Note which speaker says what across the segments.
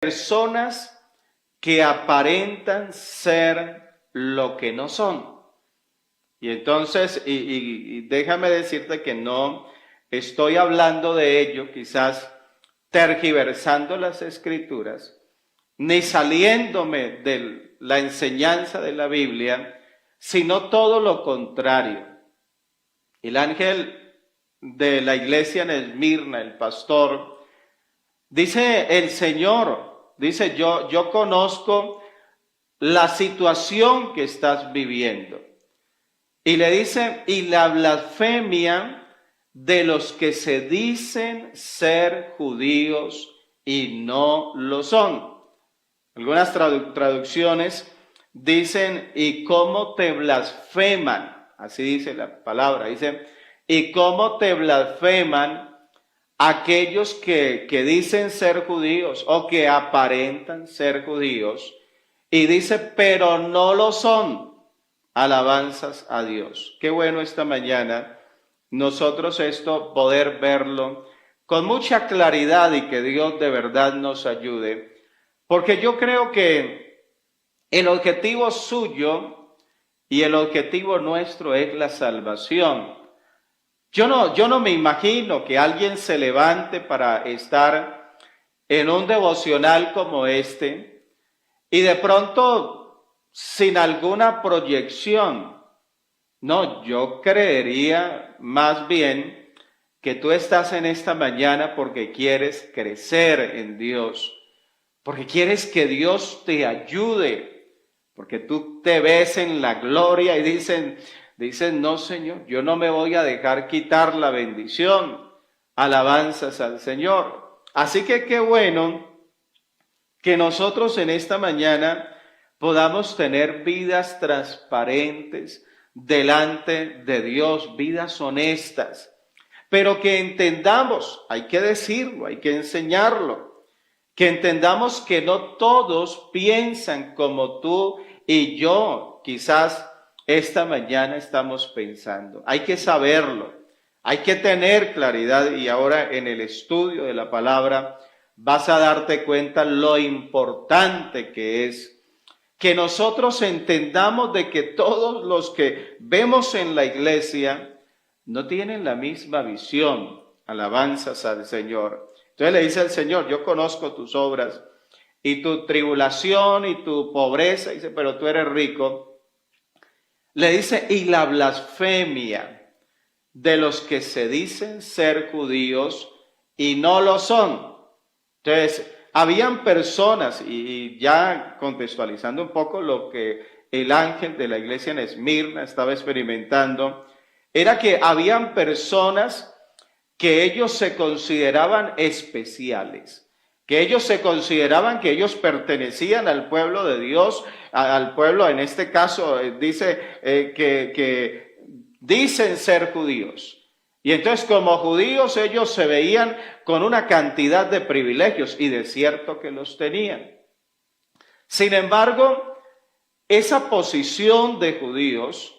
Speaker 1: personas que aparentan ser lo que no son. Y entonces, y déjame decirte que no estoy hablando de ello, quizás tergiversando las escrituras, ni saliéndome de la enseñanza de la Biblia, sino todo lo contrario. El ángel de la iglesia en Esmirna, el pastor, dice el Señor, dice yo conozco la situación que estás viviendo. Y le dice, y la blasfemia de los que se dicen ser judíos y no lo son. Algunas traducciones dicen, y cómo te blasfeman, así dice la palabra, dice, y cómo te blasfeman aquellos que dicen ser judíos o que aparentan ser judíos, y dice, pero no lo son. Alabanzas a Dios. Qué bueno esta mañana nosotros esto poder verlo con mucha claridad y que Dios de verdad nos ayude, porque yo creo que el objetivo suyo y el objetivo nuestro es la salvación. Yo no me imagino que alguien se levante para estar en un devocional como este y de pronto sin alguna proyección. No, yo creería más bien que tú estás en esta mañana porque quieres crecer en Dios, porque quieres que Dios te ayude, porque tú te ves en la gloria y dicen, no Señor, yo no me voy a dejar quitar la bendición. Alabanzas al Señor. Así que qué bueno que nosotros en esta mañana podamos tener vidas transparentes delante de Dios, vidas honestas, pero que entendamos, hay que decirlo, hay que enseñarlo, que entendamos que no todos piensan como tú y yo, quizás esta mañana estamos pensando. Hay que saberlo, hay que tener claridad y ahora en el estudio de la palabra vas a darte cuenta lo importante que es que nosotros entendamos de que todos los que vemos en la iglesia no tienen la misma visión. Alabanzas al Señor. Entonces le dice al Señor, yo conozco tus obras y tu tribulación y tu pobreza, dice, pero tú eres rico. Le dice, y la blasfemia de los que se dicen ser judíos y no lo son. Entonces, habían personas, y ya contextualizando un poco lo que el ángel de la iglesia en Esmirna estaba experimentando, era que habían personas que ellos se consideraban especiales, que ellos se consideraban que ellos pertenecían al pueblo de Dios, al pueblo, en este caso dice que dicen ser judíos. Y entonces como judíos ellos se veían con una cantidad de privilegios y de cierto que los tenían. Sin embargo, esa posición de judíos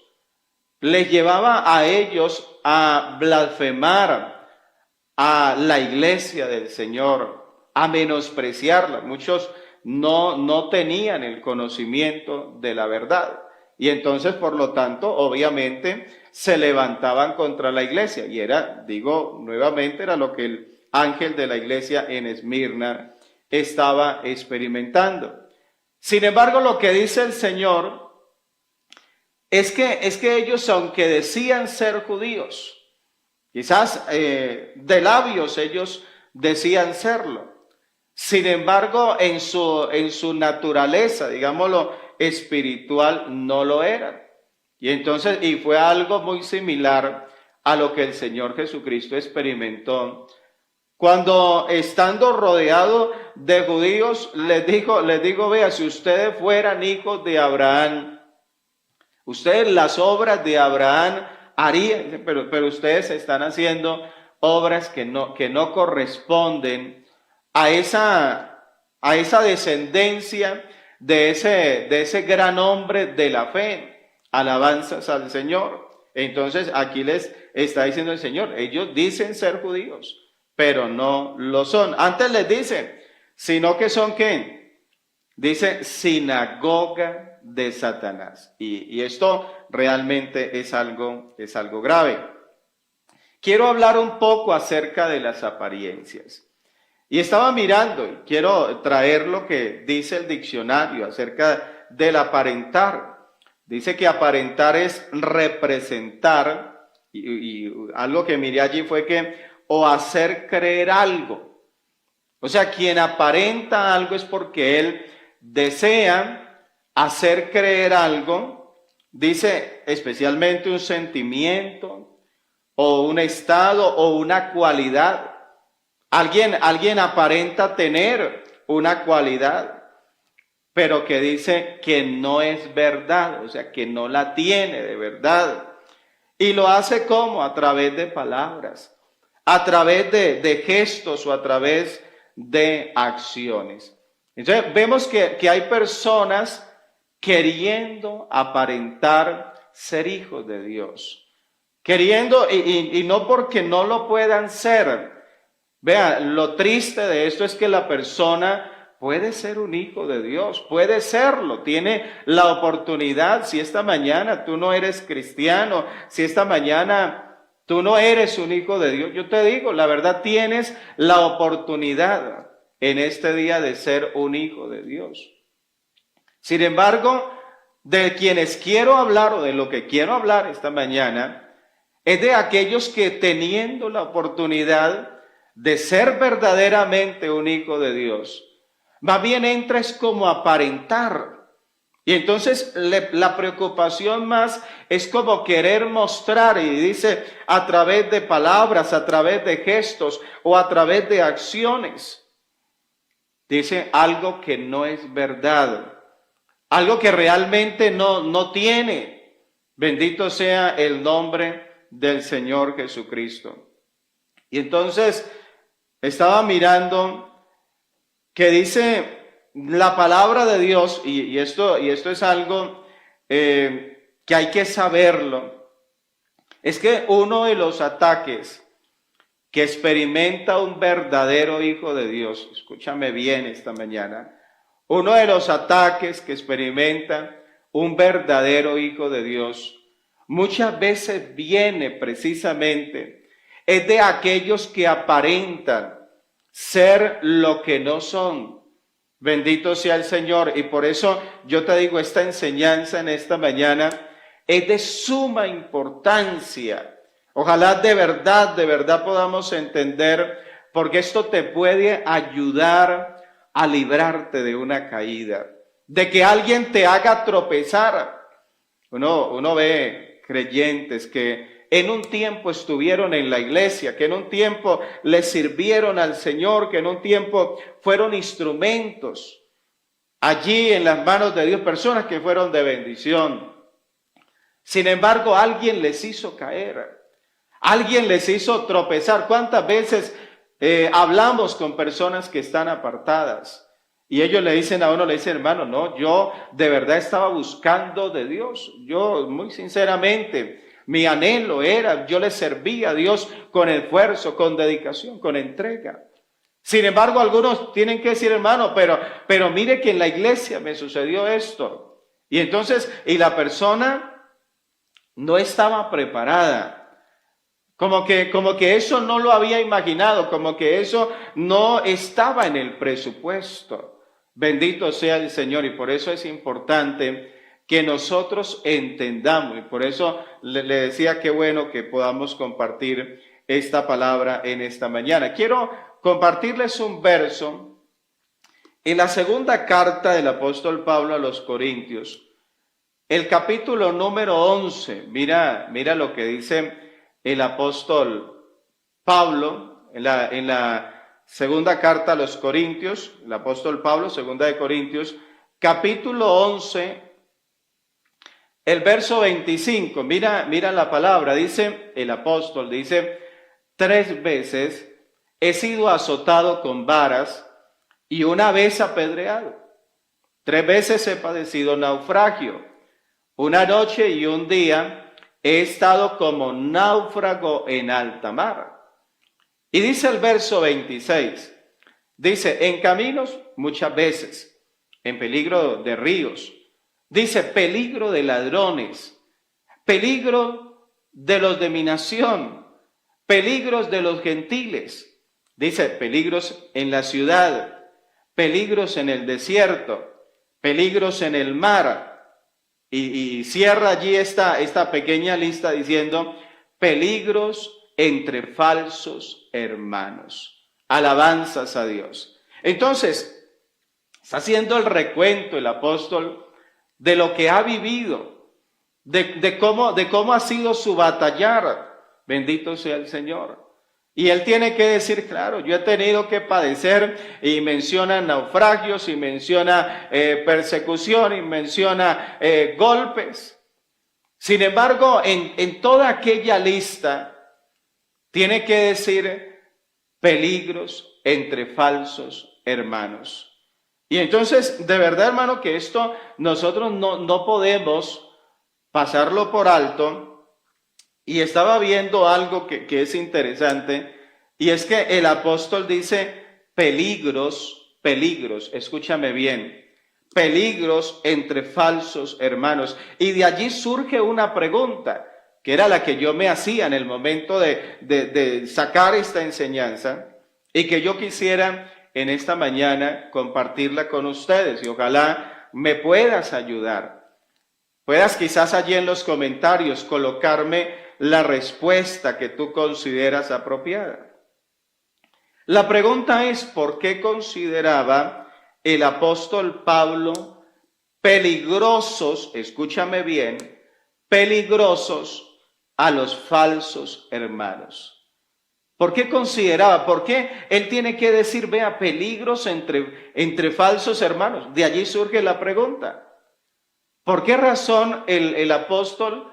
Speaker 1: les llevaba a ellos a blasfemar a la iglesia del Señor, a menospreciarla. Muchos no tenían el conocimiento de la verdad. Y entonces, por lo tanto, obviamente, se levantaban contra la iglesia. Y era, digo nuevamente, era lo que el ángel de la iglesia en Esmirna estaba experimentando. Sin embargo, lo que dice el Señor es que ellos, aunque decían ser judíos, quizás de labios ellos decían serlo. Sin embargo, en su naturaleza, digámoslo, espiritual, no lo eran. Y entonces, y fue algo muy similar a lo que el Señor Jesucristo experimentó cuando, estando rodeado de judíos, les digo, vea, si ustedes fueran hijos de Abraham, ustedes las obras de Abraham harían, pero ustedes están haciendo obras que no corresponden a esa descendencia de ese gran hombre de la fe. Alabanzas al Señor. Entonces aquí les está diciendo el Señor, ellos dicen ser judíos, pero no lo son. Antes les dicen, sino que son ¿qué? Dice sinagoga de Satanás. Y esto realmente es algo grave. Quiero hablar un poco acerca de las apariencias. Y estaba mirando y quiero traer lo que dice el diccionario acerca del aparentar. Dice que aparentar es representar, y algo que miré allí fue que, o hacer creer algo. O sea, quien aparenta algo es porque él desea hacer creer algo, dice especialmente un sentimiento, o un estado, o una cualidad. Alguien aparenta tener una cualidad, pero que dice que no es verdad, o sea, que no la tiene de verdad. Y lo hace ¿cómo? A través de palabras, a través de gestos o a través de acciones. Entonces vemos que hay personas queriendo aparentar ser hijos de Dios, queriendo, y no porque no lo puedan ser. Vean, lo triste de esto es que la persona puede ser un hijo de Dios, puede serlo, tiene la oportunidad. Si esta mañana tú no eres cristiano, si esta mañana tú no eres un hijo de Dios, yo te digo, la verdad tienes la oportunidad en este día de ser un hijo de Dios. Sin embargo, de quienes quiero hablar o de lo que quiero hablar esta mañana es de aquellos que teniendo la oportunidad de ser verdaderamente un hijo de Dios, más bien entra es como aparentar. Y entonces la preocupación más es como querer mostrar, y dice a través de palabras, a través de gestos o a través de acciones. Dice algo que no es verdad, algo que realmente no tiene. Bendito sea el nombre del Señor Jesucristo. Y entonces estaba mirando que dice la palabra de Dios, y esto es algo que hay que saberlo, es que uno de los ataques que experimenta un verdadero hijo de Dios, escúchame bien esta mañana, uno de los ataques que experimenta un verdadero hijo de Dios, muchas veces viene precisamente, es de aquellos que aparentan ser lo que no son. Bendito sea el Señor. Y por eso yo te digo, esta enseñanza en esta mañana es de suma importancia. Ojalá de verdad podamos entender, porque esto te puede ayudar a librarte de una caída, de que alguien te haga tropezar. Uno ve creyentes que en un tiempo estuvieron en la iglesia, que en un tiempo le sirvieron al Señor, que en un tiempo fueron instrumentos allí en las manos de Dios, personas que fueron de bendición. Sin embargo, alguien les hizo caer, alguien les hizo tropezar. ¿Cuántas veces hablamos con personas que están apartadas? Y ellos le dicen a uno, le dicen, hermano, no, yo de verdad estaba buscando de Dios. Yo, muy sinceramente, mi anhelo era, yo le servía a Dios con esfuerzo, con dedicación, con entrega. Sin embargo, algunos tienen que decir, hermano, pero mire que en la iglesia me sucedió esto. Y entonces, y la persona no estaba preparada. Como que eso no lo había imaginado, como que eso no estaba en el presupuesto. Bendito sea el Señor, y por eso es importante que nosotros entendamos, y por eso le decía que bueno que podamos compartir esta palabra en esta mañana. Quiero compartirles un verso en la segunda carta del apóstol Pablo a los Corintios, el capítulo número 11. Mira lo que dice el apóstol Pablo en la segunda carta a los Corintios, el apóstol Pablo, segunda de Corintios, capítulo 11, el verso 25. Mira la palabra, dice el apóstol, dice, 3 veces he sido azotado con varas y una vez apedreado. 3 veces he padecido naufragio. Una noche y un día he estado como náufrago en alta mar. Y dice el verso 26, Dice, en caminos muchas veces, en peligro de ríos. Dice, peligro de ladrones, peligro de los de mi nación, peligros de los gentiles. Dice, peligros en la ciudad, peligros en el desierto, peligros en el mar. Y cierra allí esta pequeña lista diciendo, peligros entre falsos hermanos. Alabanzas a Dios. Entonces, está haciendo el recuento el apóstol de lo que ha vivido, de cómo ha sido su batallar. Bendito sea el Señor. Y él tiene que decir, claro, yo he tenido que padecer, y menciona naufragios, y menciona persecución, y menciona golpes. Sin embargo, en toda aquella lista, tiene que decir peligros entre falsos hermanos. Y entonces, de verdad, hermano, que esto nosotros no podemos pasarlo por alto. Y estaba viendo algo que es interesante, y es que el apóstol dice peligros, escúchame bien, peligros entre falsos hermanos. Y de allí surge una pregunta, que era la que yo me hacía en el momento de sacar esta enseñanza, y que yo quisiera en esta mañana compartirla con ustedes, y ojalá me puedas ayudar. Puedas quizás allí en los comentarios colocarme la respuesta que tú consideras apropiada. La pregunta es, ¿por qué consideraba el apóstol Pablo peligrosos, escúchame bien, peligrosos a los falsos hermanos? ¿Por qué consideraba? ¿Por qué él tiene que decir, vea, peligros entre falsos hermanos? De allí surge la pregunta. ¿Por qué razón el apóstol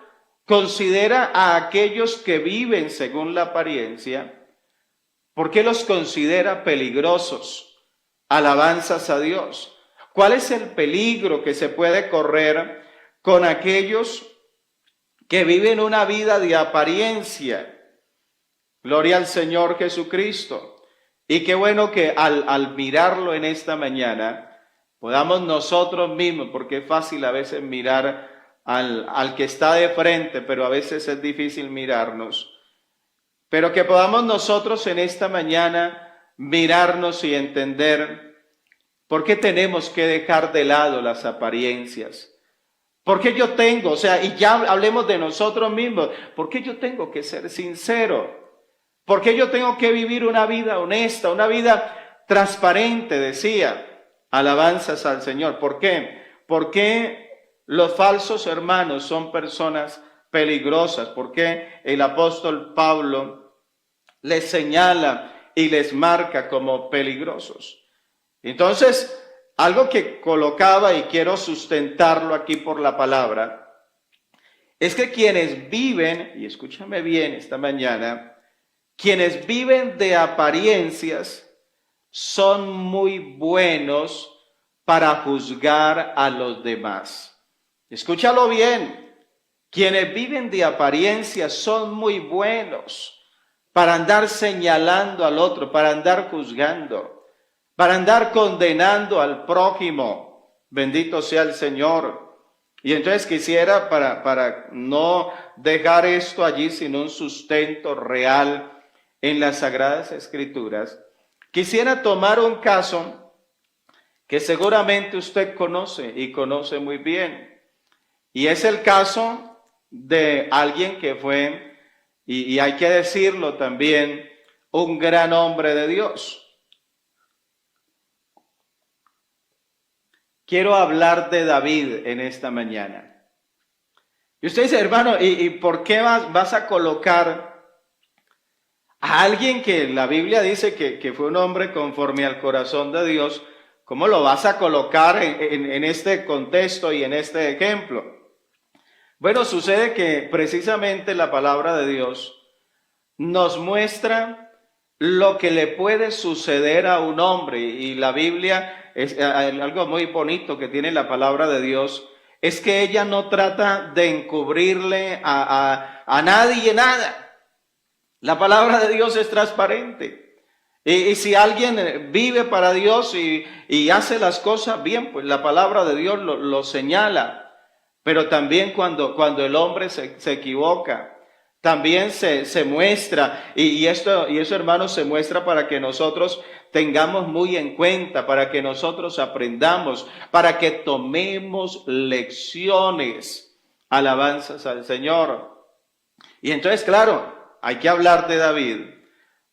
Speaker 1: considera a aquellos que viven según la apariencia? ¿Por qué los considera peligrosos? Alabanzas a Dios. ¿Cuál es el peligro que se puede correr con aquellos que viven una vida de apariencia? Gloria al Señor Jesucristo. Y qué bueno que al mirarlo en esta mañana, podamos nosotros mismos, porque es fácil a veces mirar al que está de frente, pero a veces es difícil mirarnos. Pero que podamos nosotros en esta mañana mirarnos y entender por qué tenemos que dejar de lado las apariencias. ¿Por qué yo tengo, y ya hablemos de nosotros mismos, por qué yo tengo que ser sincero? ¿Por qué yo tengo que vivir una vida honesta, una vida transparente, decía? Alabanzas al Señor. ¿Por qué? Porque los falsos hermanos son personas peligrosas. Porque el apóstol Pablo les señala y les marca como peligrosos. Entonces, algo que colocaba y quiero sustentarlo aquí por la palabra, es que quienes viven, y escúchame bien esta mañana, quienes viven de apariencias son muy buenos para juzgar a los demás. Escúchalo bien. Quienes viven de apariencias son muy buenos para andar señalando al otro, para andar juzgando, para andar condenando al prójimo. Bendito sea el Señor. Y entonces quisiera, para no dejar esto allí sin un sustento real en las Sagradas Escrituras, quisiera tomar un caso que seguramente usted conoce y conoce muy bien. Y es el caso de alguien que fue, y hay que decirlo también, un gran hombre de Dios. Quiero hablar de David en esta mañana. Y usted dice, hermano, ¿y por qué vas a colocar a alguien que la Biblia dice que fue un hombre conforme al corazón de Dios? ¿Cómo lo vas a colocar en este contexto y en este ejemplo? Bueno, sucede que precisamente la palabra de Dios nos muestra lo que le puede suceder a un hombre, y la Biblia es algo muy bonito que tiene la palabra de Dios, es que ella no trata de encubrirle a nadie nada. La palabra de Dios es transparente. Y si alguien vive para Dios y hace las cosas bien, pues la palabra de Dios lo señala. Pero también cuando el hombre se equivoca, también se muestra. Y eso, hermanos, se muestra para que nosotros tengamos muy en cuenta, para que nosotros aprendamos, para que tomemos lecciones, alabanzas al Señor. Y entonces, claro, hay que hablar de David.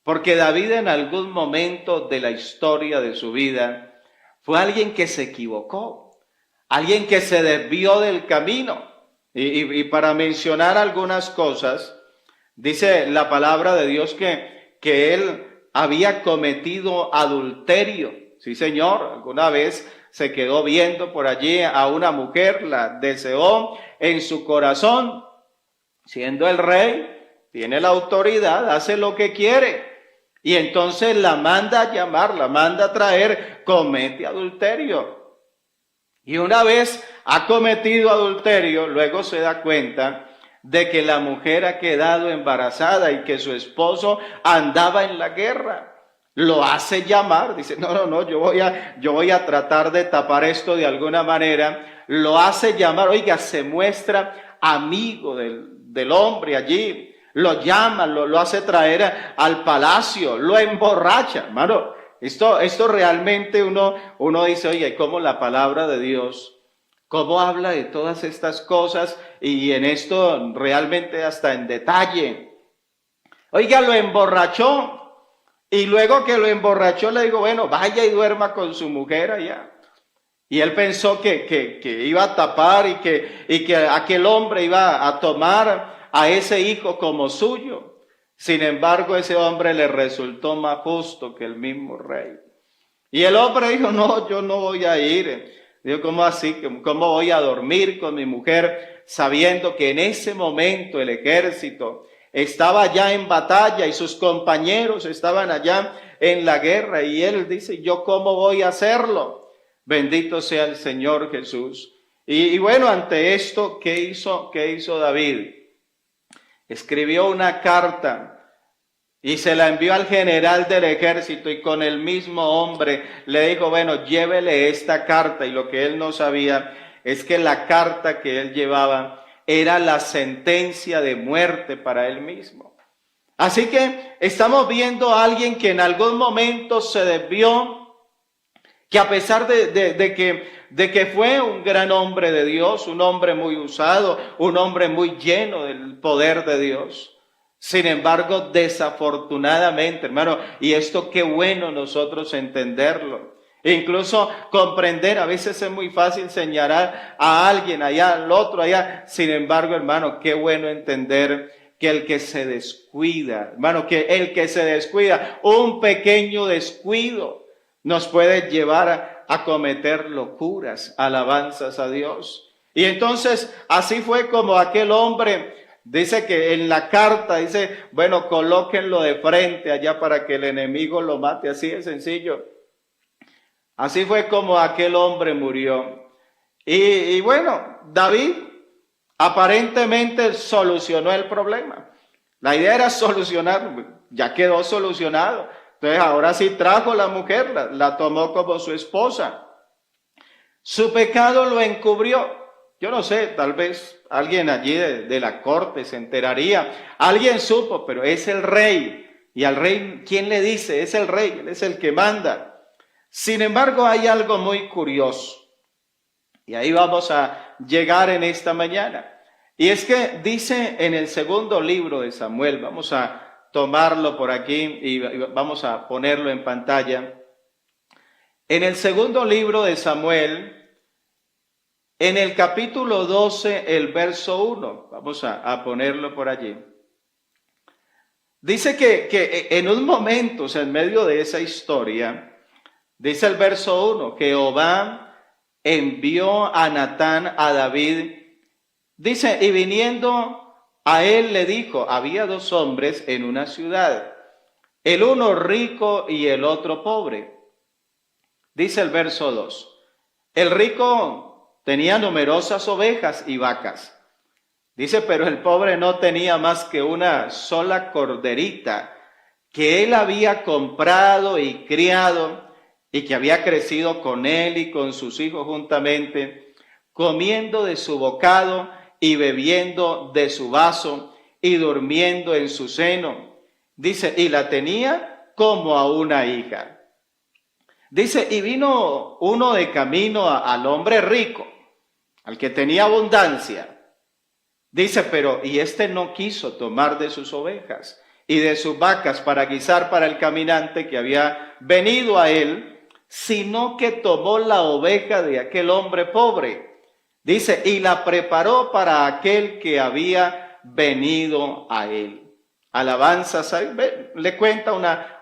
Speaker 1: Porque David en algún momento de la historia de su vida fue alguien que se equivocó, alguien que se desvió del camino. Y para mencionar algunas cosas, dice la palabra de Dios que él había cometido adulterio. Sí, Señor, alguna vez se quedó viendo por allí a una mujer, la deseó en su corazón, siendo el rey, tiene la autoridad, hace lo que quiere. Y entonces la manda a llamar, la manda a traer, comete adulterio. Y una vez ha cometido adulterio, luego se da cuenta de que la mujer ha quedado embarazada y que su esposo andaba en la guerra. Lo hace llamar, dice, no, yo voy a tratar de tapar esto de alguna manera. Lo hace llamar, oiga, se muestra amigo del hombre allí. Lo llama, lo hace traer al palacio, lo emborracha, hermano. Esto realmente uno dice, oye, ¿cómo la palabra de Dios, cómo habla de todas estas cosas y en esto realmente hasta en detalle? Oiga, lo emborrachó y luego que lo emborrachó le digo, bueno, vaya y duerma con su mujer allá. Y él pensó que iba a tapar y que aquel hombre iba a tomar a ese hijo como suyo. Sin embargo, ese hombre le resultó más justo que el mismo rey. Y el hombre dijo, no, yo no voy a ir. Dijo, ¿cómo así? ¿Cómo voy a dormir con mi mujer sabiendo que en ese momento el ejército estaba ya en batalla y sus compañeros estaban allá en la guerra? Y él dice, ¿yo cómo voy a hacerlo? Bendito sea el Señor Jesús. Y bueno, ante esto, ¿qué hizo David? Escribió una carta y se la envió al general del ejército y con el mismo hombre le dijo, bueno, llévele esta carta. Y lo que él no sabía es que la carta que él llevaba era la sentencia de muerte para él mismo. Así que estamos viendo a alguien que en algún momento se desvió, que a pesar de que fue un gran hombre de Dios, un hombre muy usado, un hombre muy lleno del poder de Dios. Sin embargo, desafortunadamente, hermano, y esto qué bueno nosotros entenderlo, e incluso comprender, a veces es muy fácil señalar a alguien allá, al otro allá. Sin embargo, hermano, qué bueno entender que el que se descuida, hermano, que el que se descuida, un pequeño descuido, nos puede llevar a cometer locuras, alabanzas a Dios. Y entonces, así fue como aquel hombre, dice que en la carta, dice, bueno, colóquenlo de frente allá para que el enemigo lo mate, así de sencillo. Así fue como aquel hombre murió. Y bueno, David aparentemente solucionó el problema. La idea era solucionar, ya quedó solucionado. Entonces ahora sí trajo la mujer, la tomó como su esposa. Su pecado lo encubrió. Yo no sé, tal vez alguien allí de la corte se enteraría. Alguien supo, pero es el rey. Y al rey, ¿quién le dice? Es el rey, él es el que manda. Sin embargo, hay algo muy curioso. Y ahí vamos a llegar en esta mañana. Y es que dice en el segundo libro de Samuel, vamos a tomarlo por aquí y vamos a ponerlo en pantalla. En el segundo libro de Samuel, en el capítulo 12, el verso 1, vamos a ponerlo por allí. Dice que en un momento, o sea, en medio de esa historia, dice el verso 1, que Jehová envió a Natán a David. Dice, y viniendo a él le dijo, había dos hombres en una ciudad, el uno rico y el otro pobre. Dice el verso 2, el rico tenía numerosas ovejas y vacas. Dice, pero el pobre no tenía más que una sola corderita que él había comprado y criado y que había crecido con él y con sus hijos juntamente, comiendo de su bocado y bebiendo de su vaso y durmiendo en su seno. Dice, y la tenía como a una hija. Dice, y vino uno de camino al hombre rico, al que tenía abundancia. Dice, pero, y este no quiso tomar de sus ovejas y de sus vacas para guisar para el caminante que había venido a él, sino que tomó la oveja de aquel hombre pobre. Dice, y la preparó para aquel que había venido a él. Alabanzas, le cuenta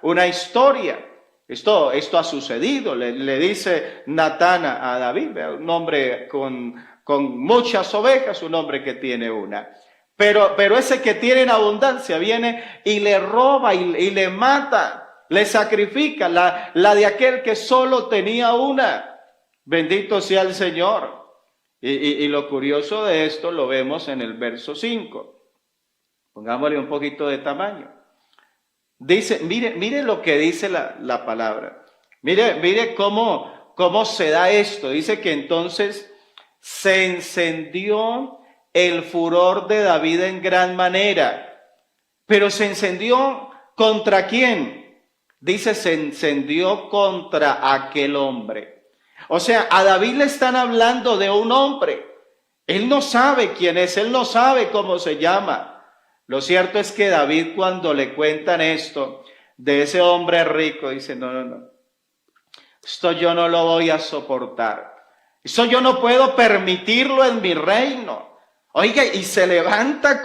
Speaker 1: una historia. Esto ha sucedido, le dice Natán a David, un hombre con muchas ovejas, un hombre que tiene una. Pero ese que tiene en abundancia viene y le roba y le mata, le sacrifica la de aquel que solo tenía una. Bendito sea el Señor. Y lo curioso de esto lo vemos en el verso 5. Pongámosle un poquito de tamaño. Dice, mire lo que dice la palabra. Mire cómo se da esto. Dice que entonces se encendió el furor de David en gran manera. Pero se encendió ¿contra quién? Dice, se encendió contra aquel hombre. O sea, a David le están hablando de un hombre. Él no sabe quién es, él no sabe cómo se llama. Lo cierto es que David, cuando le cuentan esto de ese hombre rico, dice, no, esto yo no lo voy a soportar. Eso yo no puedo permitirlo en mi reino. Oiga, y se levanta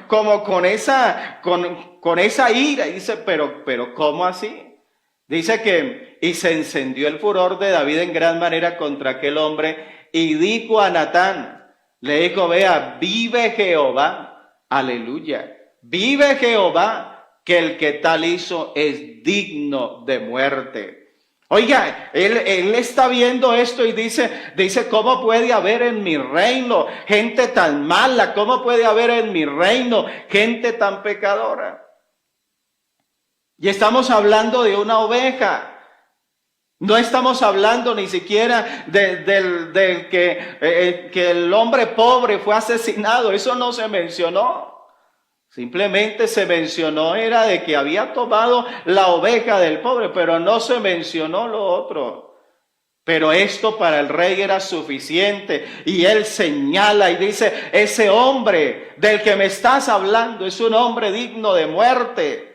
Speaker 1: como con esa ira y dice, pero ¿cómo así? Dice que, y se encendió el furor de David en gran manera contra aquel hombre y dijo a Natán, le dijo, vea, vive Jehová. Aleluya. Vive Jehová, que el que tal hizo es digno de muerte. Oiga, él está viendo esto y dice, ¿cómo puede haber en mi reino gente tan mala? ¿Cómo puede haber en mi reino gente tan pecadora? Y estamos hablando de una oveja. No estamos hablando ni siquiera del que el hombre pobre fue asesinado. Eso no se mencionó. Simplemente se mencionó era de que había tomado la oveja del pobre, pero no se mencionó lo otro. Pero esto para el rey era suficiente y él señala y dice, ese hombre del que me estás hablando es un hombre digno de muerte.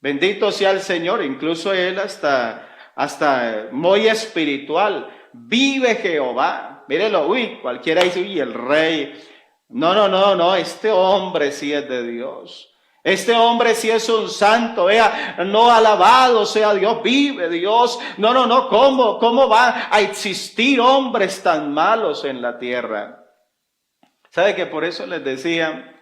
Speaker 1: Bendito sea el Señor, incluso él hasta muy espiritual. Vive Jehová. Mírelo, cualquiera dice, el rey. No, este hombre sí es de Dios. Este hombre sí es un santo, vea, no alabado sea Dios, vive Dios. No, ¿cómo va a existir hombres tan malos en la tierra? ¿Sabe que por eso les decía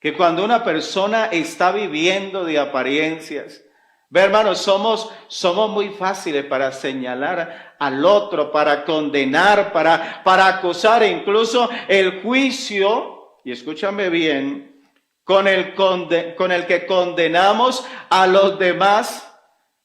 Speaker 1: que cuando una persona está viviendo de apariencias, ve, hermanos, somos muy fáciles para señalar al otro, para condenar, para acusar, e incluso el juicio, y escúchame bien, con el que condenamos a los demás.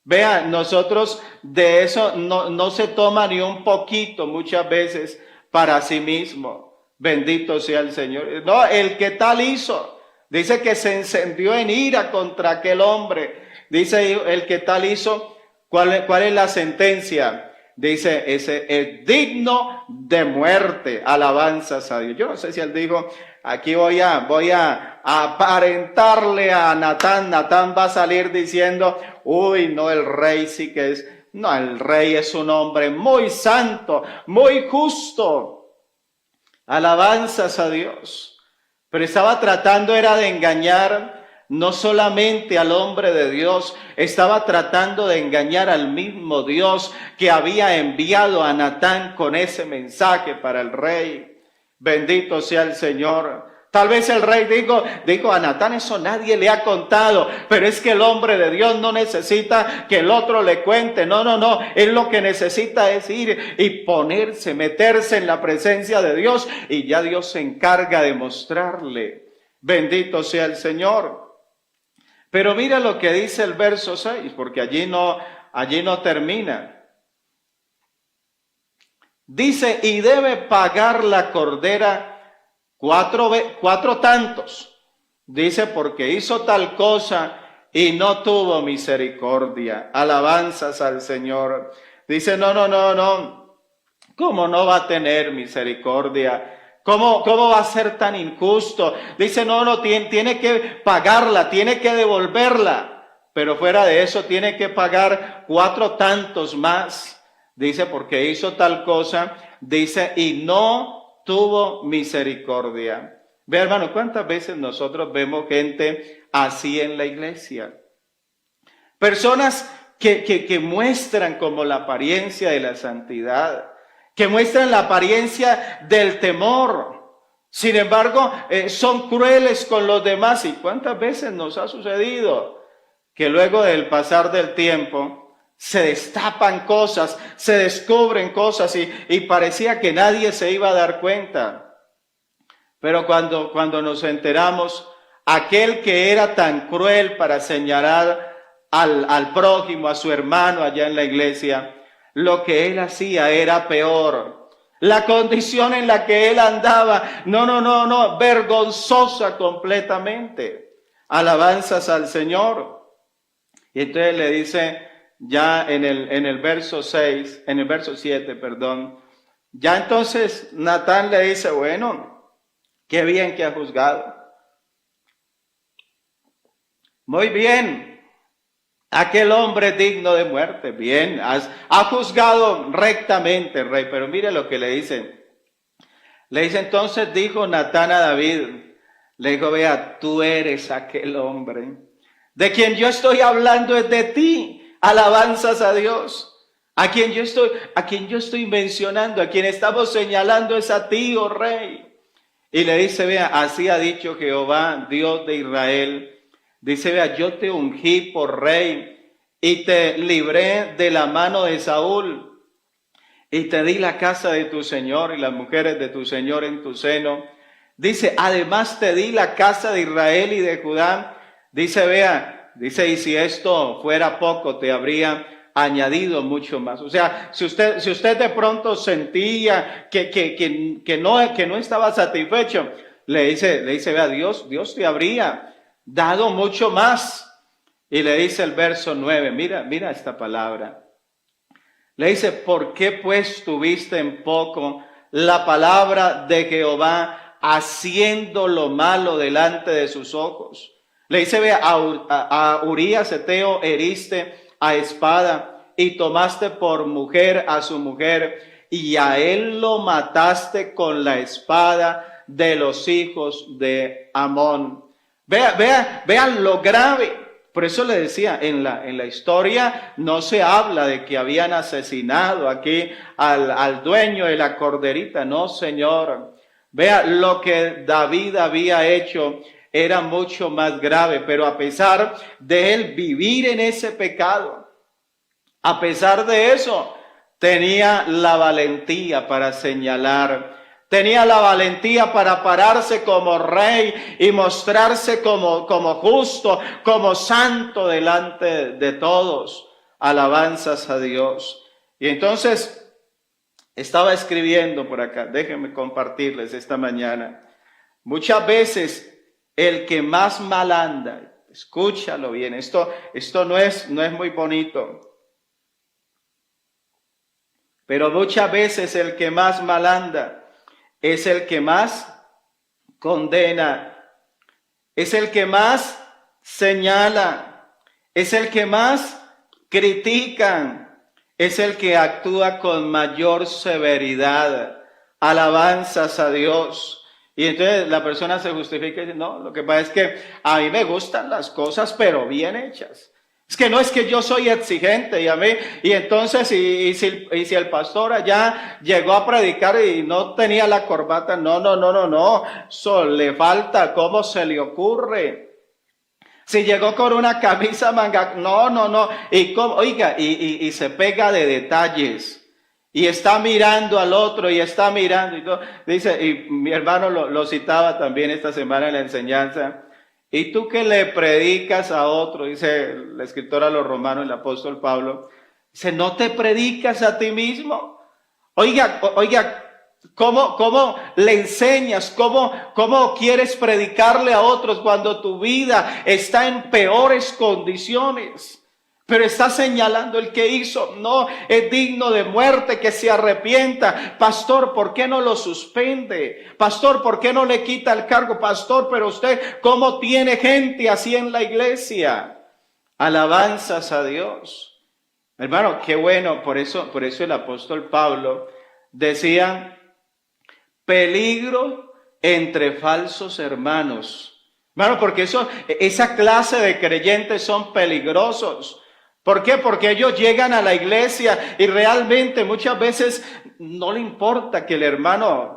Speaker 1: Vean, nosotros de eso no se toma ni un poquito muchas veces para sí mismo. Bendito sea el Señor. No, el que tal hizo, dice que se encendió en ira contra aquel hombre. Dice el que tal hizo, ¿cuál es la sentencia? Dice, ese es digno de muerte. Alabanzas a Dios. Yo no sé si él dijo, aquí voy a aparentarle a Natán. Natán va a salir diciendo, no, el rey sí que es, no, el rey es un hombre muy santo, muy justo. Alabanzas a Dios. Pero estaba tratando era de engañar no solamente al hombre de Dios, estaba tratando de engañar al mismo Dios que había enviado a Natán con ese mensaje para el rey. Bendito sea el Señor. Tal vez el rey dijo a Natán, eso nadie le ha contado, pero es que el hombre de Dios no necesita que el otro le cuente. No, él lo que necesita es ir y meterse en la presencia de Dios y ya Dios se encarga de mostrarle. Bendito sea el Señor. Pero mira lo que dice el verso 6, porque allí no termina. Dice, y debe pagar la cordera cuatro tantos. Dice, porque hizo tal cosa y no tuvo misericordia. Alabanzas al Señor. Dice, no. ¿Cómo no va a tener misericordia? ¿Cómo va a ser tan injusto? Dice, tiene que pagarla, tiene que devolverla. Pero fuera de eso, tiene que pagar 4 tantos más. Dice, porque hizo tal cosa, dice, y no tuvo misericordia. Ve, hermano, ¿cuántas veces nosotros vemos gente así en la iglesia? Personas que muestran como la apariencia de la santidad, que muestran la apariencia del temor. Sin embargo, son crueles con los demás. ¿Y cuántas veces nos ha sucedido que luego del pasar del tiempo se destapan cosas, se descubren cosas y parecía que nadie se iba a dar cuenta? Pero cuando nos enteramos, aquel que era tan cruel para señalar al prójimo, a su hermano allá en la iglesia, lo que él hacía era peor. La condición en la que él andaba, vergonzosa completamente. Alabanzas al Señor. Y entonces le dice, ya en el verso 6, en el verso 7, perdón, ya entonces Natán le dice, bueno, qué bien que ha juzgado. Muy bien, aquel hombre digno de muerte, bien, ha juzgado rectamente, rey. Pero mire lo que le dice. Le dice, entonces dijo Natán a David, le dijo, vea, tú eres aquel hombre. De quien yo estoy hablando es de ti. Alabanzas a Dios. A quien yo estoy mencionando, a quien estamos señalando es a ti, oh rey. Y le dice, vea, así ha dicho Jehová, Dios de Israel. Dice, vea, yo te ungí por rey y te libré de la mano de Saúl y te di la casa de tu señor y las mujeres de tu señor en tu seno. Dice, además te di la casa de Israel y de Judá. Dice, vea, y si esto fuera poco, te habría añadido mucho más. O sea, si usted de pronto sentía que no estaba satisfecho, le dice, vea, Dios te habría dado mucho más. Y le dice el verso 9, mira esta palabra. Le dice, ¿por qué pues tuviste en poco la palabra de Jehová haciendo lo malo delante de sus ojos? Le dice, ve, a Urías Eteo heriste a espada y tomaste por mujer a su mujer y a él lo mataste con la espada de los hijos de Amón. Vean lo grave. Por eso le decía, en la historia no se habla de que habían asesinado aquí al dueño de la corderita. No, Señor. Vea, lo que David había hecho era mucho más grave, pero a pesar de él vivir en ese pecado, a pesar de eso, tenía la valentía para señalar, tenía la valentía para pararse como rey y mostrarse como justo, como santo delante de todos. Alabanzas a Dios. Y entonces estaba escribiendo por acá, déjenme compartirles esta mañana. Muchas veces el que más mal anda, escúchalo bien, esto no es muy bonito, pero muchas veces el que más mal anda es el que más condena, es el que más señala, es el que más critican, es el que actúa con mayor severidad. Alabanzas a Dios. Y entonces la persona se justifica y dice, no, lo que pasa es que a mí me gustan las cosas, pero bien hechas. Es que no es que yo soy exigente y entonces y si el pastor allá llegó a predicar y no tenía la corbata, no, eso le falta, ¿cómo se le ocurre? Si llegó con una camisa manga, no, y cómo, oiga, y se pega de detalles. Y está mirando al otro y está mirando y todo. Dice, y mi hermano lo citaba también esta semana en la enseñanza. Y tú que le predicas a otro, dice la escritora a los romanos, el apóstol Pablo, dice, ¿no te predicas a ti mismo? Oiga, ¿cómo le enseñas? ¿Cómo quieres predicarle a otros cuando tu vida está en peores condiciones? Pero está señalando el que hizo, no es digno de muerte, que se arrepienta. Pastor, ¿por qué no lo suspende? Pastor, ¿por qué no le quita el cargo? Pastor, pero usted, ¿cómo tiene gente así en la iglesia? Alabanzas a Dios. Hermano, qué bueno, por eso el apóstol Pablo decía, peligro entre falsos hermanos. Hermano, porque esa clase de creyentes son peligrosos. ¿Por qué? Porque ellos llegan a la iglesia y realmente muchas veces no le importa que el hermano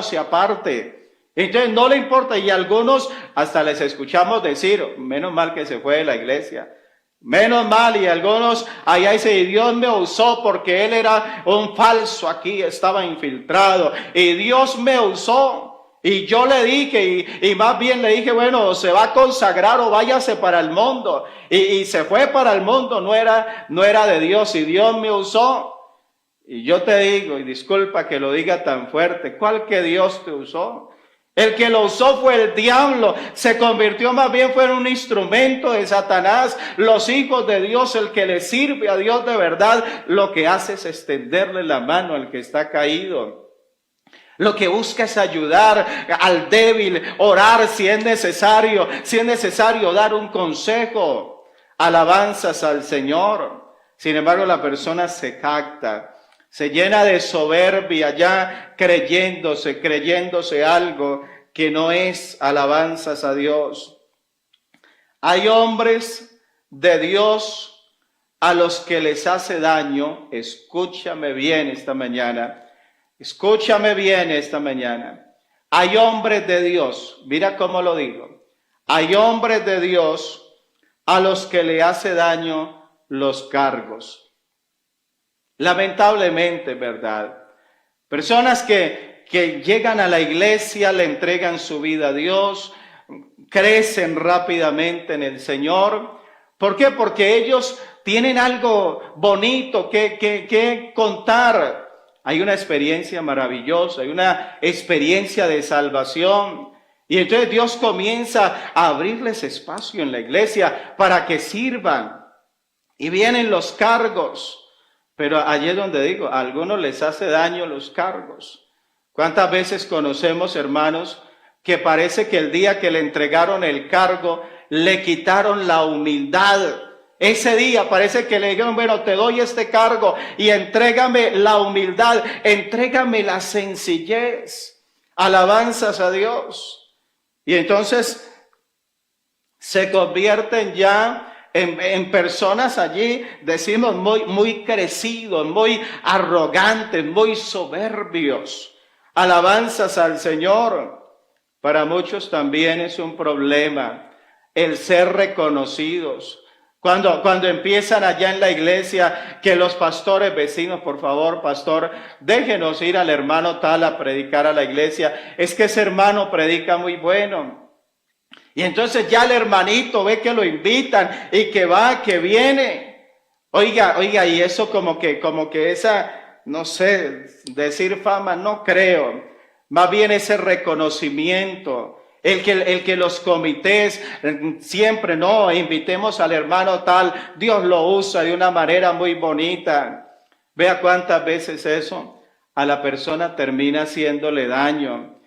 Speaker 1: se aparte. Entonces no le importa, y algunos hasta les escuchamos decir, menos mal que se fue de la iglesia. Menos mal, y algunos allá dicen, y Dios me usó porque él era un falso aquí, estaba infiltrado, y Dios me usó. Y yo le dije, y más bien le dije, bueno, se va a consagrar o váyase para el mundo. Y se fue para el mundo, no era de Dios, y Dios me usó. Y yo te digo, y disculpa que lo diga tan fuerte, ¿cuál que Dios te usó? El que lo usó fue el diablo, se convirtió más bien, fue en un instrumento de Satanás. Los hijos de Dios, el que le sirve a Dios de verdad, lo que hace es extenderle la mano al que está caído. Lo que busca es ayudar al débil, orar si es necesario dar un consejo, alabanzas al Señor. Sin embargo, la persona se jacta, se llena de soberbia ya creyéndose algo que no es, alabanzas a Dios. Hay hombres de Dios a los que les hace daño, escúchame bien esta mañana. Escúchame bien esta mañana. Hay hombres de Dios, mira cómo lo digo. Hay hombres de Dios a los que le hace daño los cargos. Lamentablemente, ¿verdad? Personas que llegan a la iglesia, le entregan su vida a Dios, crecen rápidamente en el Señor. ¿Por qué? Porque ellos tienen algo bonito que contar. Hay una experiencia maravillosa, hay una experiencia de salvación. Y entonces Dios comienza a abrirles espacio en la iglesia para que sirvan. Y vienen los cargos. Pero allí es donde digo, a algunos les hace daño los cargos. ¿Cuántas veces conocemos, hermanos, que parece que el día que le entregaron el cargo, le quitaron la humildad? Ese día parece que le dijeron, bueno, te doy este cargo y entrégame la humildad, entrégame la sencillez, alabanzas a Dios. Y entonces se convierten ya en personas allí, decimos, muy crecidos, muy arrogantes, muy soberbios. Alabanzas al Señor. Para muchos también es un problema el ser reconocidos. Cuando empiezan allá en la iglesia, que los pastores vecinos, por favor, pastor, déjenos ir al hermano tal a predicar a la iglesia. Es que ese hermano predica muy bueno. Y entonces ya el hermanito ve que lo invitan y que va, que viene. Oiga, y eso como que esa, no sé, decir fama, no creo. Más bien ese reconocimiento. El que los comités siempre, no, invitemos al hermano tal, Dios lo usa de una manera muy bonita. Vea cuántas veces eso a la persona termina haciéndole daño.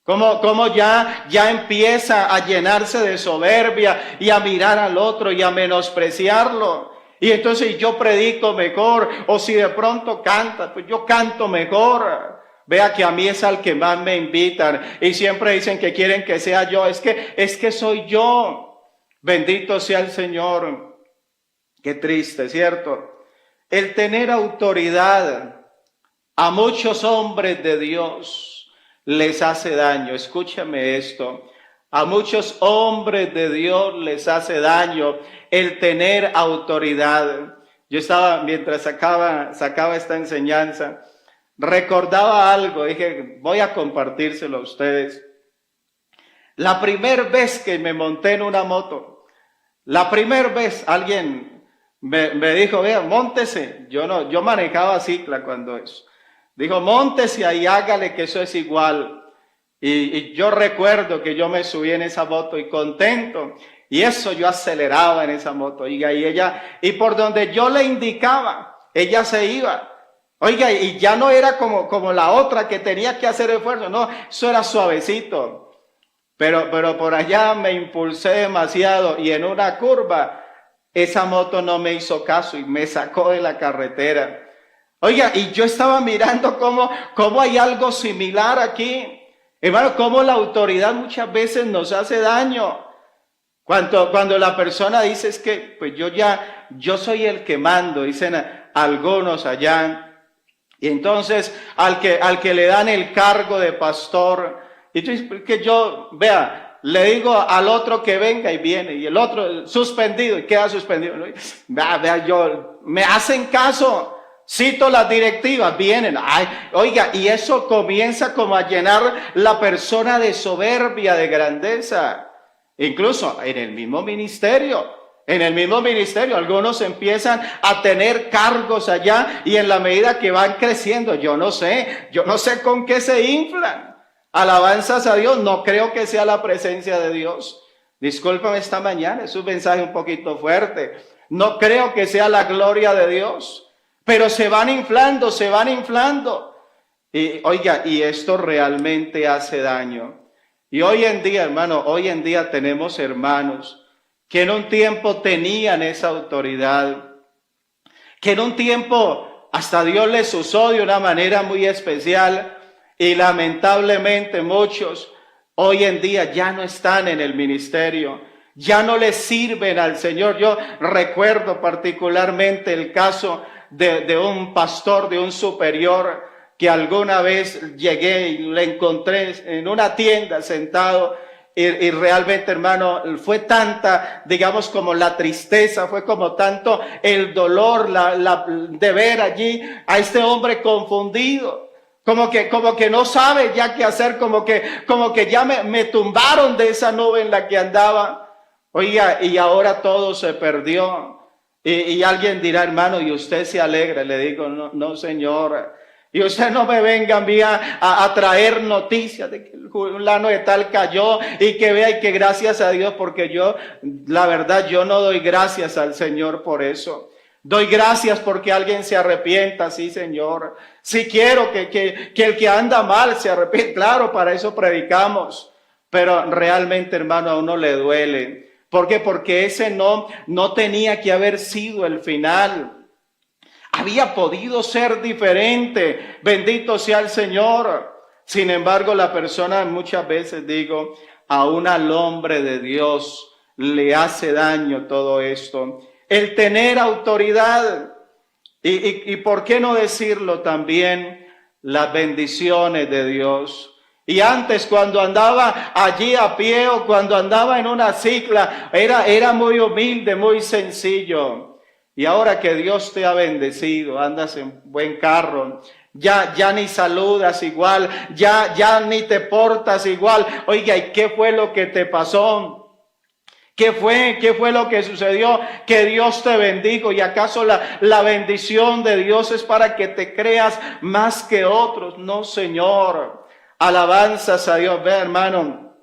Speaker 1: Como ya empieza a llenarse de soberbia y a mirar al otro y a menospreciarlo. Y entonces yo predico mejor, o si de pronto canta, pues yo canto mejor. Vea que a mí es al que más me invitan y siempre dicen que quieren que sea yo. Es que soy yo. Bendito sea el Señor. Qué triste, ¿cierto? El tener autoridad a muchos hombres de Dios les hace daño. Escúchame esto. A muchos hombres de Dios les hace daño el tener autoridad. Yo estaba, mientras sacaba esta enseñanza, recordaba algo, dije, voy a compartírselo a ustedes. La primera vez que me monté en una moto, la primera vez alguien me dijo, vea, móntese. Yo manejaba cicla cuando eso. Dijo, móntese ahí, hágale que eso es igual. Y yo recuerdo que yo me subí en esa moto y contento. Y eso yo aceleraba en esa moto, oiga, y por donde yo le indicaba, ella se iba. Oiga, y ya no era como la otra que tenía que hacer esfuerzo, no, eso era suavecito. Pero por allá me impulsé demasiado y en una curva esa moto no me hizo caso y me sacó de la carretera. Oiga, y yo estaba mirando cómo hay algo similar aquí. Hermano, cómo la autoridad muchas veces nos hace daño. Cuando la persona dice es que pues yo soy el que mando, dicen algunos allá. Y entonces al que le dan el cargo de pastor, y tú dices que vea, le digo al otro que venga y viene, y el otro suspendido y queda suspendido. Vea, me hacen caso. Cito las directivas, vienen, oiga, y eso comienza como a llenar la persona de soberbia, de grandeza. Incluso en el mismo ministerio, algunos empiezan a tener cargos allá y en la medida que van creciendo, yo no sé con qué se inflan. Alabanzas a Dios, no creo que sea la presencia de Dios. Discúlpame esta mañana, es un mensaje un poquito fuerte. No creo que sea la gloria de Dios. Pero se van inflando. Y oiga, y esto realmente hace daño. Y hoy en día, hermano, tenemos hermanos que en un tiempo tenían esa autoridad, que en un tiempo hasta Dios les usó de una manera muy especial y lamentablemente muchos hoy en día ya no están en el ministerio. Ya no les sirven al Señor. Yo recuerdo particularmente el caso de un pastor, de un superior, que alguna vez llegué y le encontré en una tienda sentado y realmente, hermano, fue tanta, digamos, como la tristeza, fue como tanto el dolor de ver allí a este hombre confundido. Como que no sabe ya qué hacer, como que ya me tumbaron de esa nube en la que andaba. Oiga, y ahora todo se perdió. Y alguien dirá, hermano, y usted se alegra. Le digo, no, señor. Y usted no me venga a traer noticias de que el fulano de tal cayó y que vea y que gracias a Dios, porque la verdad, yo no doy gracias al Señor por eso. Doy gracias porque alguien se arrepienta, sí, Señor. Si quiero que el que anda mal se arrepienta, claro, para eso predicamos. Pero realmente, hermano, a uno le duele. ¿Por qué? Porque ese no tenía que haber sido el final. Había podido ser diferente. Bendito sea el Señor. Sin embargo, la persona muchas veces, aún al hombre de Dios le hace daño todo esto. El tener autoridad. Y por qué no decirlo también, las bendiciones de Dios. Y antes, cuando andaba allí a pie o cuando andaba en una cicla, era muy humilde, muy sencillo. Y ahora que Dios te ha bendecido, andas en buen carro, ya ni saludas igual, ya ni te portas igual. Oiga, ¿y qué fue lo que te pasó? ¿Qué fue lo que sucedió? Que Dios te bendijo. ¿Y acaso la bendición de Dios es para que te creas más que otros? No, Señor. Alabanzas a Dios. Ve, hermano,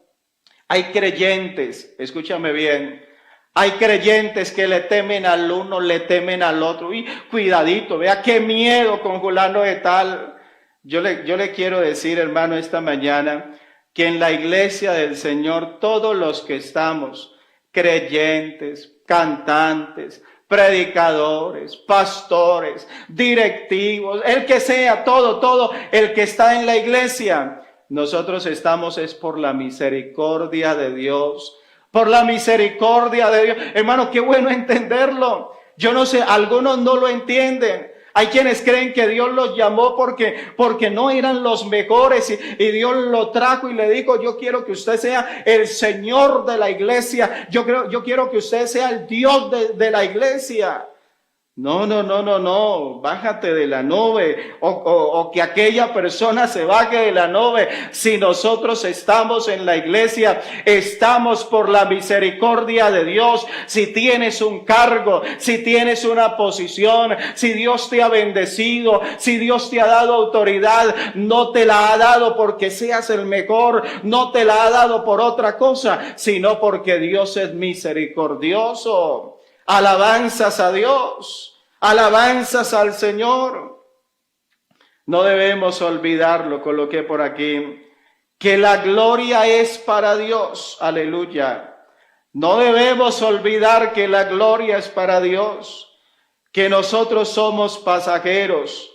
Speaker 1: hay creyentes, escúchame bien, hay creyentes que le temen al uno, le temen al otro. Y cuidadito, vea qué miedo con fulano de tal. Yo le quiero decir, hermano, esta mañana, que en la iglesia del Señor, todos los que estamos, creyentes, cantantes, predicadores, pastores, directivos, el que sea, todo el que está en la iglesia, nosotros estamos es por la misericordia de Dios, por la misericordia de Dios. Hermano, qué bueno entenderlo. Yo no sé, algunos no lo entienden. Hay quienes creen que Dios los llamó porque no eran los mejores y Dios lo trajo y le dijo, yo quiero que usted sea el Señor de la iglesia. Yo quiero que usted sea el Dios de la iglesia. No, no, no, no, no, bájate de la nube o que aquella persona se baje de la nube. Si nosotros estamos en la iglesia, estamos por la misericordia de Dios. Si tienes un cargo, si tienes una posición, si Dios te ha bendecido, si Dios te ha dado autoridad, no te la ha dado porque seas el mejor, no te la ha dado por otra cosa, sino porque Dios es misericordioso. Alabanzas a Dios, alabanzas al Señor. No debemos olvidarlo, coloqué por aquí, que la gloria es para Dios, aleluya. No debemos olvidar que la gloria es para Dios, que nosotros somos pasajeros.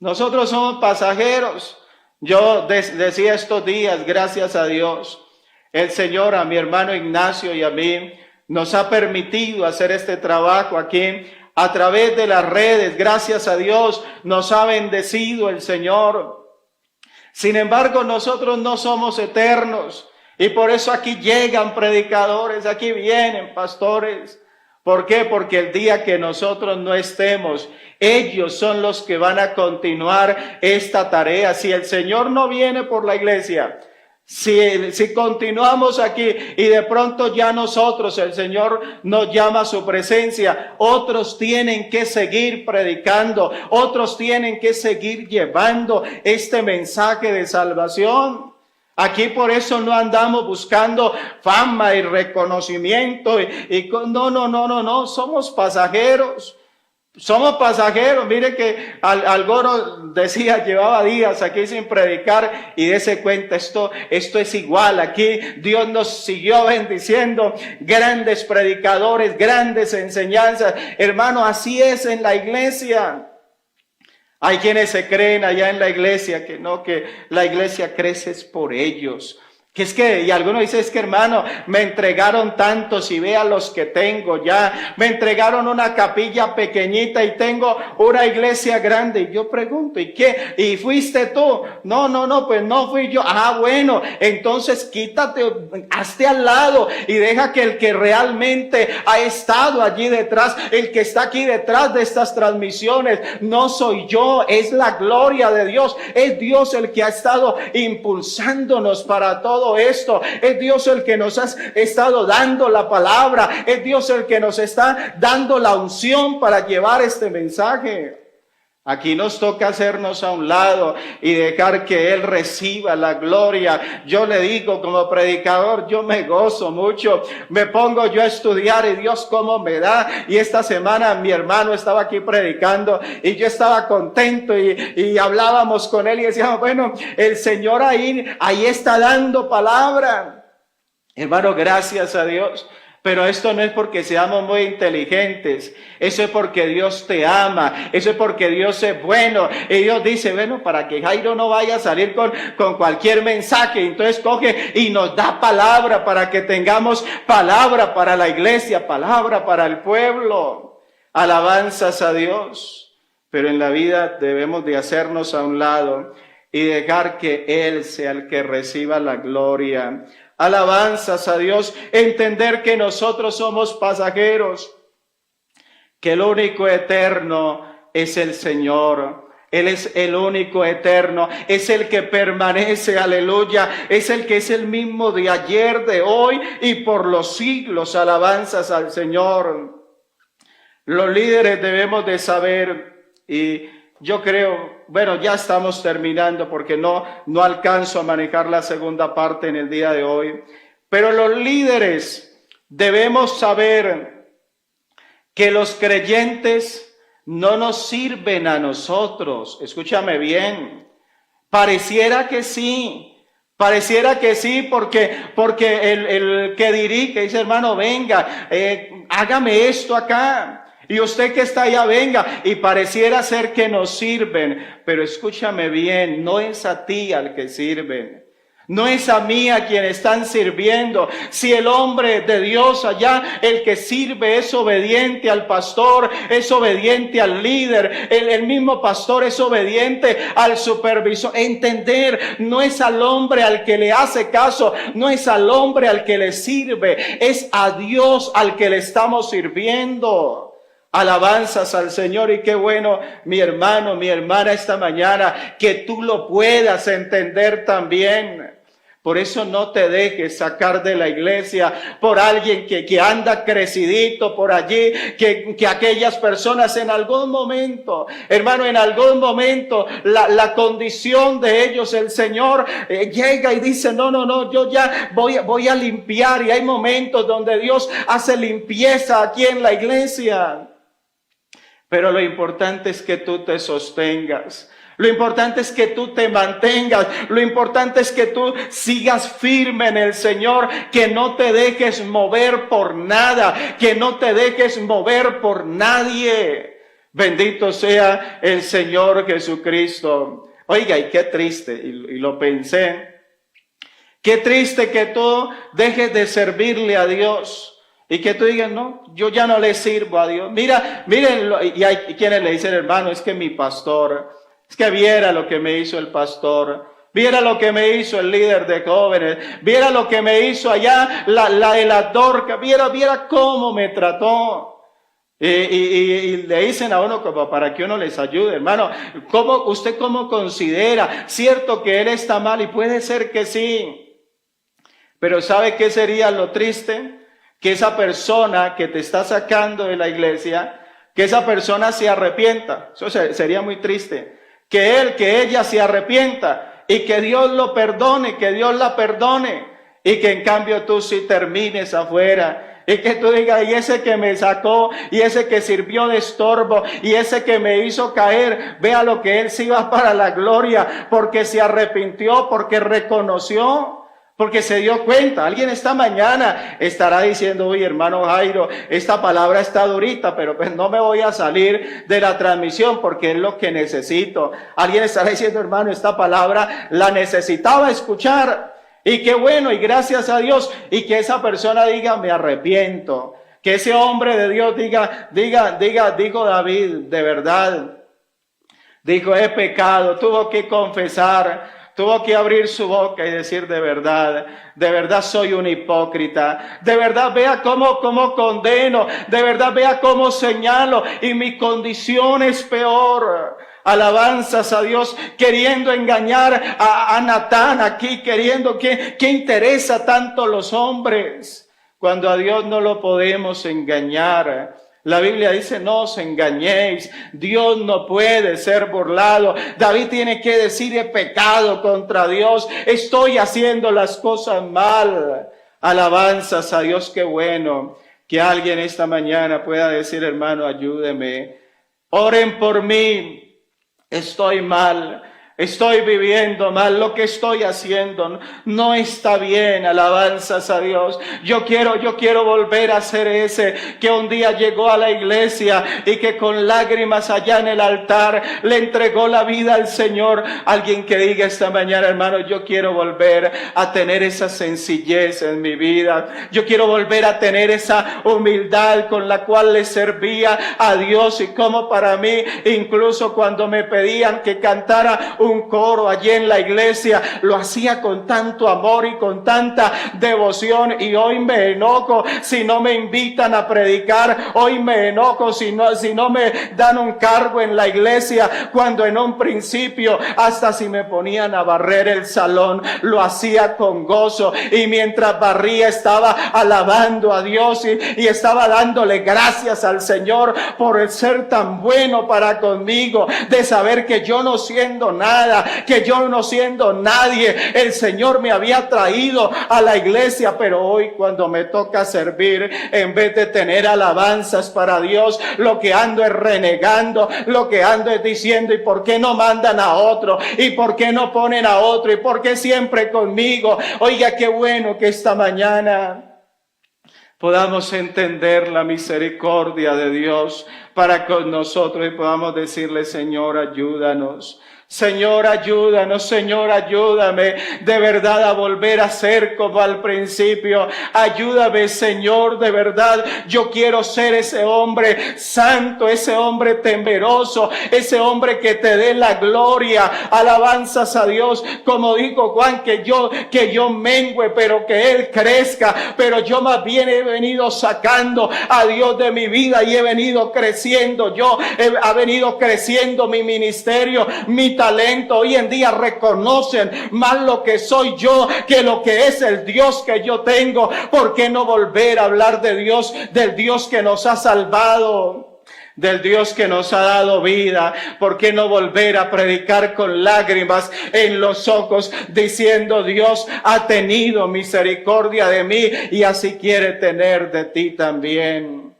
Speaker 1: Nosotros somos pasajeros. Yo decía estos días, gracias a Dios, el Señor a mi hermano Ignacio y a mí nos ha permitido hacer este trabajo aquí a través de las redes. Gracias a Dios nos ha bendecido el Señor. Sin embargo, nosotros no somos eternos y por eso aquí llegan predicadores, aquí vienen pastores. ¿Por qué? Porque el día que nosotros no estemos, ellos son los que van a continuar esta tarea. Si el Señor no viene por la iglesia, si continuamos aquí y de pronto ya nosotros, el Señor nos llama a su presencia, otros tienen que seguir predicando, otros tienen que seguir llevando este mensaje de salvación. Aquí por eso no andamos buscando fama y reconocimiento no, somos pasajeros. Somos pasajeros. Mire que Algoro decía, llevaba días aquí sin predicar y dése cuenta, esto es igual. Aquí Dios nos siguió bendiciendo, grandes predicadores, grandes enseñanzas. Hermano, así es en la iglesia. Hay quienes se creen allá en la iglesia que no, que la iglesia crece es por ellos. Y algunos dicen, es que hermano, me entregaron tantos y vea los que tengo ya. Me entregaron una capilla pequeñita y tengo una iglesia grande. Y yo pregunto, ¿y qué? ¿Y fuiste tú? No, pues no fui yo. Ah, bueno, entonces quítate, hazte al lado y deja que el que realmente ha estado allí detrás, el que está aquí detrás de estas transmisiones, no soy yo, es la gloria de Dios. Es Dios el que ha estado impulsándonos para todo esto. Es Dios el que nos ha estado dando la palabra. Es Dios el que nos está dando la unción para llevar este mensaje. Aquí nos toca hacernos a un lado y dejar que Él reciba la gloria. Yo le digo como predicador, yo me gozo mucho. Me pongo yo a estudiar y Dios cómo me da. Y esta semana mi hermano estaba aquí predicando y yo estaba contento y hablábamos con él y decíamos, bueno, el Señor ahí está dando palabra. Hermano, gracias a Dios. Pero esto no es porque seamos muy inteligentes, eso es porque Dios te ama, eso es porque Dios es bueno. Y Dios dice, bueno, para que Jairo no vaya a salir con cualquier mensaje, entonces coge y nos da palabra para que tengamos palabra para la iglesia, palabra para el pueblo. Alabanzas a Dios. Pero en la vida debemos de hacernos a un lado y dejar que Él sea el que reciba la gloria. Alabanzas a Dios, entender que nosotros somos pasajeros, que el único eterno es el Señor. Él es el único eterno, es el que permanece, aleluya, es el que es el mismo de ayer, de hoy y por los siglos. Alabanzas al Señor. Los líderes debemos de saber, y yo creo, bueno, ya estamos terminando porque no alcanzo a manejar la segunda parte en el día de hoy. Pero los líderes debemos saber que los creyentes no nos sirven a nosotros. Escúchame bien. Pareciera que sí porque el que dirige dice, hermano, venga, hágame esto acá. Y usted que está allá, venga, y pareciera ser que nos sirven. Pero escúchame bien, no es a ti al que sirven. No es a mí a quien están sirviendo. Si el hombre de Dios allá, el que sirve es obediente al pastor, es obediente al líder, el mismo pastor es obediente al supervisor. Entender, no es al hombre al que le hace caso, no es al hombre al que le sirve, es a Dios al que le estamos sirviendo. Alabanzas al Señor, y qué bueno, mi hermano, mi hermana, esta mañana, que tú lo puedas entender también. Por eso no te dejes sacar de la iglesia por alguien que anda crecidito por allí, que aquellas personas en algún momento, hermano, en algún momento, la condición de ellos, el Señor llega y dice, no, yo ya voy a limpiar, y hay momentos donde Dios hace limpieza aquí en la iglesia. Pero lo importante es que tú te sostengas. Lo importante es que tú te mantengas. Lo importante es que tú sigas firme en el Señor. Que no te dejes mover por nada. Que no te dejes mover por nadie. Bendito sea el Señor Jesucristo. Oiga, y qué triste, y lo pensé. Qué triste que tú dejes de servirle a Dios. Y que tú digas, no, yo ya no le sirvo a Dios. Miren, y hay quienes le dicen, hermano, es que mi pastor, es que viera lo que me hizo el pastor, viera lo que me hizo el líder de jóvenes, viera lo que me hizo allá el actor, viera cómo me trató. Y le dicen a uno como para que uno les ayude, hermano, ¿usted cómo considera? Cierto que él está mal, y puede ser que sí, pero ¿sabe qué sería lo triste? Que esa persona que te está sacando de la iglesia, que esa persona se arrepienta. Eso sería muy triste. Que ella se arrepienta y que Dios lo perdone, que Dios la perdone, y que en cambio tú sí termines afuera. Y que tú digas, y ese que me sacó, y ese que sirvió de estorbo, y ese que me hizo caer, vea lo que él sí va para la gloria, porque se arrepintió, porque reconoció, porque se dio cuenta. Alguien esta mañana estará diciendo, oye, hermano Jairo, esta palabra está durita, pero pues no me voy a salir de la transmisión porque es lo que necesito. Alguien estará diciendo, hermano, esta palabra la necesitaba escuchar. Y qué bueno, y gracias a Dios, y que esa persona diga, me arrepiento. Que ese hombre de Dios dijo David, de verdad, dijo, he pecado, tuvo que confesar. Tuvo que abrir su boca y decir, de verdad soy un hipócrita, de verdad vea cómo condeno, de verdad vea cómo señalo, y mi condición es peor. Alabanzas a Dios, queriendo engañar a Natán aquí, queriendo que interesa tanto los hombres, cuando a Dios no lo podemos engañar. La Biblia dice, no os engañéis, Dios no puede ser burlado. David tiene que decir, he pecado contra Dios, estoy haciendo las cosas mal. Alabanzas a Dios, qué bueno que alguien esta mañana pueda decir, hermano, ayúdeme, oren por mí, estoy mal. Estoy viviendo mal, lo que estoy haciendo no está bien. Alabanzas a Dios. Yo quiero volver a ser ese que un día llegó a la iglesia y que con lágrimas allá en el altar le entregó la vida al Señor. Alguien que diga esta mañana, hermano, yo quiero volver a tener esa sencillez en mi vida. Yo quiero volver a tener esa humildad con la cual le servía a Dios, y como para mí, incluso cuando me pedían que cantara un coro allí en la iglesia, lo hacía con tanto amor y con tanta devoción. Y hoy me enojo si no me invitan a predicar, hoy me enojo si no me dan un cargo en la iglesia, cuando en un principio hasta si me ponían a barrer el salón, lo hacía con gozo, y mientras barría estaba alabando a Dios y estaba dándole gracias al Señor por el ser tan bueno para conmigo, de saber que yo no siendo nada, que yo no siendo nadie, el Señor me había traído a la iglesia. Pero hoy, cuando me toca servir, en vez de tener alabanzas para Dios, lo que ando es renegando, lo que ando es diciendo, ¿y por qué no mandan a otro? ¿Y por qué no ponen a otro? ¿Y por qué siempre conmigo? Oiga, qué bueno que esta mañana podamos entender la misericordia de Dios para con nosotros y podamos decirle, Señor, ayúdanos. Señor, ayúdanos, Señor, ayúdame de verdad a volver a ser como al principio. Ayúdame, Señor, de verdad. Yo quiero ser ese hombre santo, ese hombre temeroso, ese hombre que te dé la gloria. Alabanzas a Dios, como dijo Juan, que yo mengüe, pero que Él crezca. Pero yo más bien he venido sacando a Dios de mi vida y he venido creciendo. Ha venido creciendo mi ministerio, mi talento. Hoy en día reconocen más lo que soy yo que lo que es el Dios que yo tengo. ¿Por qué no volver a hablar de Dios, del Dios que nos ha salvado, del Dios que nos ha dado vida? ¿Por qué no volver a predicar con lágrimas en los ojos, diciendo: Dios ha tenido misericordia de mí y así quiere tener de ti también?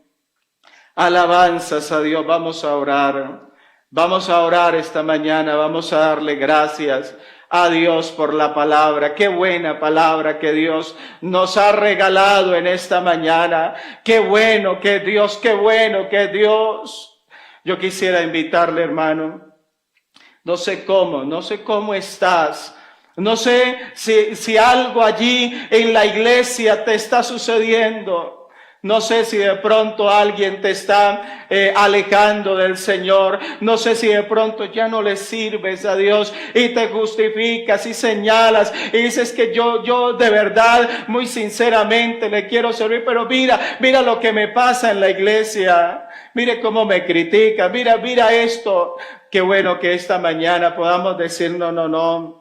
Speaker 1: Alabanzas a Dios. Vamos a orar. Vamos a orar esta mañana. Vamos a darle gracias a Dios por la palabra. Qué buena palabra que Dios nos ha regalado en esta mañana. Qué bueno que Dios, qué bueno que Dios. Yo quisiera invitarle, hermano. No sé cómo estás. No sé si algo allí en la iglesia te está sucediendo. No sé si de pronto alguien te está alejando del Señor. No sé si de pronto ya no le sirves a Dios y te justificas y señalas y dices que yo de verdad, muy sinceramente le quiero servir, pero mira lo que me pasa en la iglesia. Mire cómo me critica. Mira esto. Qué bueno que esta mañana podamos decir no.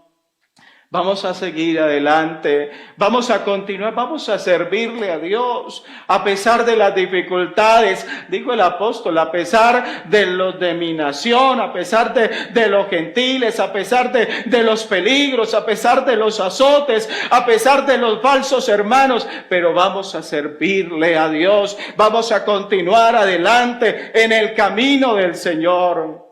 Speaker 1: Vamos a seguir adelante, vamos a continuar, vamos a servirle a Dios a pesar de las dificultades, dijo el apóstol, a pesar de los de mi nación, a pesar de los gentiles, a pesar de los peligros, a pesar de los azotes, a pesar de los falsos hermanos, pero vamos a servirle a Dios, vamos a continuar adelante en el camino del Señor.